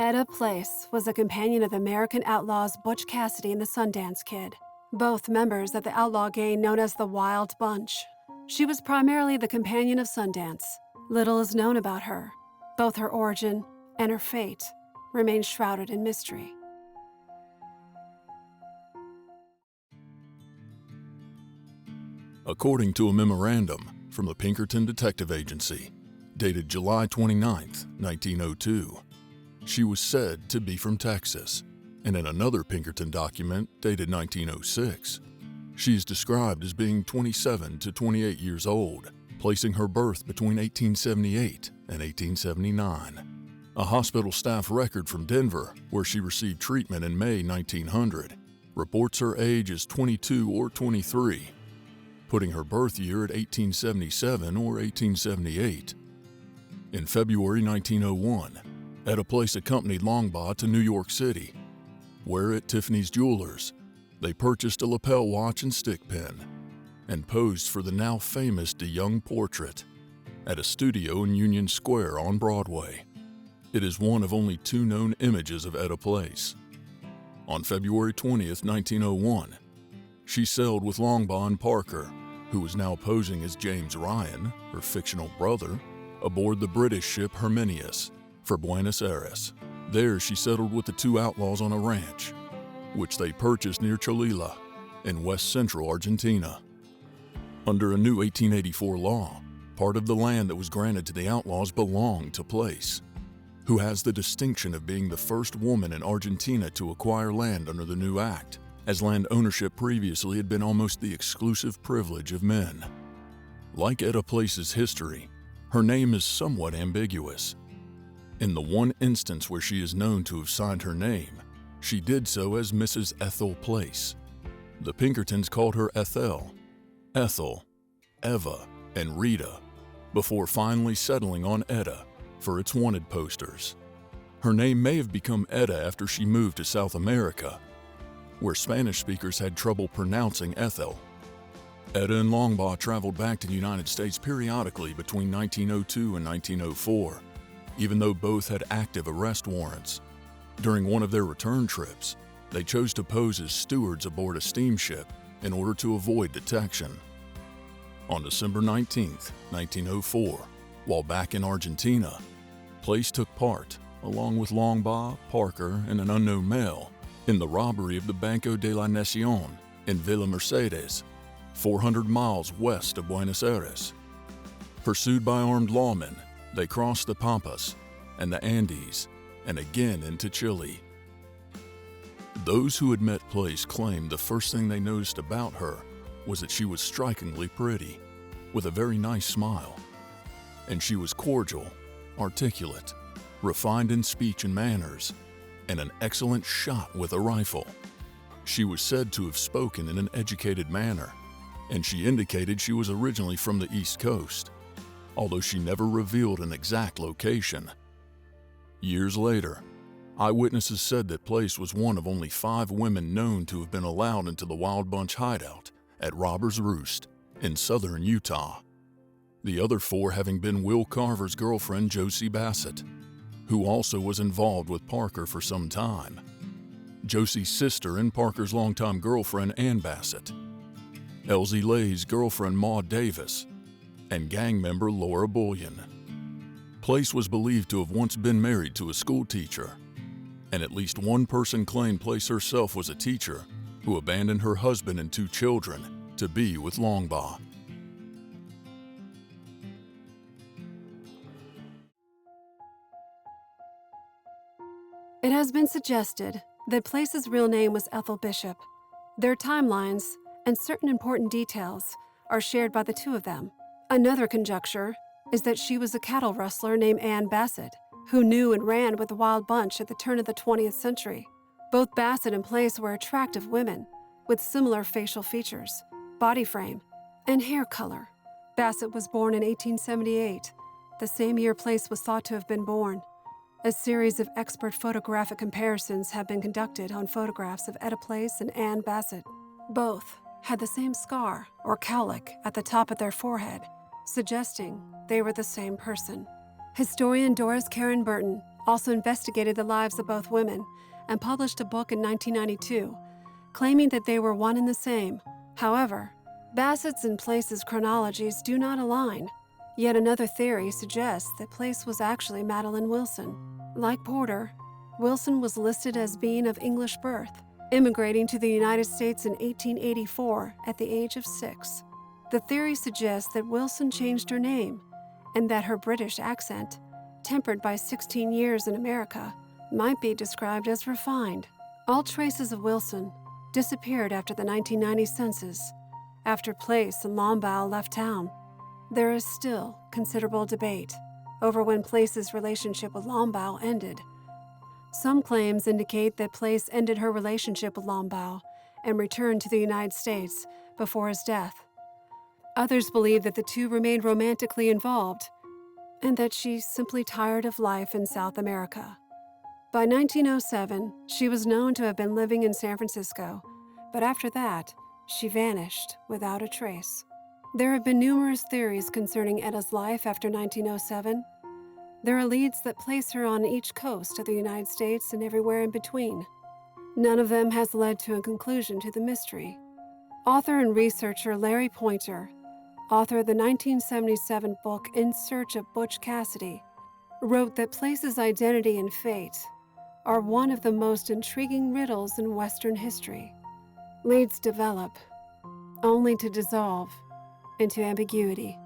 Etta Place was a companion of the American outlaws Butch Cassidy and the Sundance Kid, both members of the outlaw gang known as the Wild Bunch. She was primarily the companion of Sundance. Little is known about her. Both her origin and her fate remain shrouded in mystery. According to a memorandum from the Pinkerton Detective Agency, dated July 29, 1902, she was said to be from Texas, and in another Pinkerton document dated 1906, she is described as being 27 to 28 years old, placing her birth between 1878 and 1879. A hospital staff record from Denver, where she received treatment in May 1900, reports her age as 22 or 23, putting her birth year at 1877 or 1878. In February 1901, Etta Place accompanied Longbaugh to New York City, where at Tiffany's Jewelers, they purchased a lapel watch and stick pin and posed for the now famous DeYoung portrait at a studio in Union Square on Broadway. It is one of only 2 known images of Etta Place. On February 20th, 1901, she sailed with Longbaugh and Parker, who was now posing as James Ryan, her fictional brother, aboard the British ship Herminius for Buenos Aires. There she settled with the 2 outlaws on a ranch, which they purchased near Cholila in west central Argentina. Under a new 1884 law, part of the land that was granted to the outlaws belonged to Place, who has the distinction of being the first woman in Argentina to acquire land under the new act, as land ownership previously had been almost the exclusive privilege of men. Like Etta Place's history, her name is somewhat ambiguous. In the one instance where she is known to have signed her name, she did so as Mrs. Ethel Place. The Pinkertons called her Ethel, Eva, and Rita, before finally settling on Etta for its wanted posters. Her name may have become Etta after she moved to South America, where Spanish speakers had trouble pronouncing Ethel. Etta and Longbaugh traveled back to the United States periodically between 1902 and 1904, even though both had active arrest warrants. During one of their return trips, they chose to pose as stewards aboard a steamship in order to avoid detection. On December 19, 1904, while back in Argentina, Place took part, along with Longbaugh, Parker, and an unknown male, in the robbery of the Banco de la Nación in Villa Mercedes, 400 miles west of Buenos Aires. Pursued by armed lawmen, they crossed the Pampas and the Andes and again into Chile. Those who had met Place claimed the first thing they noticed about her was that she was strikingly pretty, with a very nice smile. And she was cordial, articulate, refined in speech and manners, and an excellent shot with a rifle. She was said to have spoken in an educated manner, and she indicated she was originally from the East Coast, although she never revealed an exact location. Years later, eyewitnesses said that Place was one of only 5 women known to have been allowed into the Wild Bunch hideout at Robber's Roost in southern Utah, the other 4 having been Will Carver's girlfriend Josie Bassett, who also was involved with Parker for some time, Josie's sister and Parker's longtime girlfriend Ann Bassett, Elsie Lay's girlfriend Maud Davis, and gang member Laura Bullion. Place was believed to have once been married to a school teacher, and at least one person claimed Place herself was a teacher who abandoned her husband and 2 children to be with Longbaugh. It has been suggested that Place's real name was Ethel Bishop. Their timelines and certain important details are shared by the 2 of them. Another conjecture is that she was a cattle rustler named Ann Bassett, who knew and ran with the Wild Bunch at the turn of the 20th century. Both Bassett and Place were attractive women with similar facial features, body frame, and hair color. Bassett was born in 1878, the same year Place was thought to have been born. A series of expert photographic comparisons have been conducted on photographs of Etta Place and Ann Bassett. Both had the same scar or cowlick at the top of their forehead, suggesting they were the same person. Historian Doris Karen Burton also investigated the lives of both women and published a book in 1992, claiming that they were one and the same. However, Bassett's and Place's chronologies do not align. Yet another theory suggests that Place was actually Madeline Wilson. Like Porter, Wilson was listed as being of English birth, immigrating to the United States in 1884 at the age of 6. The theory suggests that Wilson changed her name and that her British accent, tempered by 16 years in America, might be described as refined. All traces of Wilson disappeared after the 1990 census, after Place and Lombaugh left town. There is still considerable debate over when Place's relationship with Lombaugh ended. Some claims indicate that Place ended her relationship with Lombaugh and returned to the United States before his death. Others believe that the two remained romantically involved and that she simply tired of life in South America. By 1907, she was known to have been living in San Francisco, but after that, she vanished without a trace. There have been numerous theories concerning Etta's life after 1907. There are leads that place her on each coast of the United States and everywhere in between. None of them has led to a conclusion to the mystery. Author and researcher Larry Pointer, author of the 1977 book In Search of Butch Cassidy, wrote that Place's identity and fate are one of the most intriguing riddles in Western history. Leads develop, only to dissolve into ambiguity.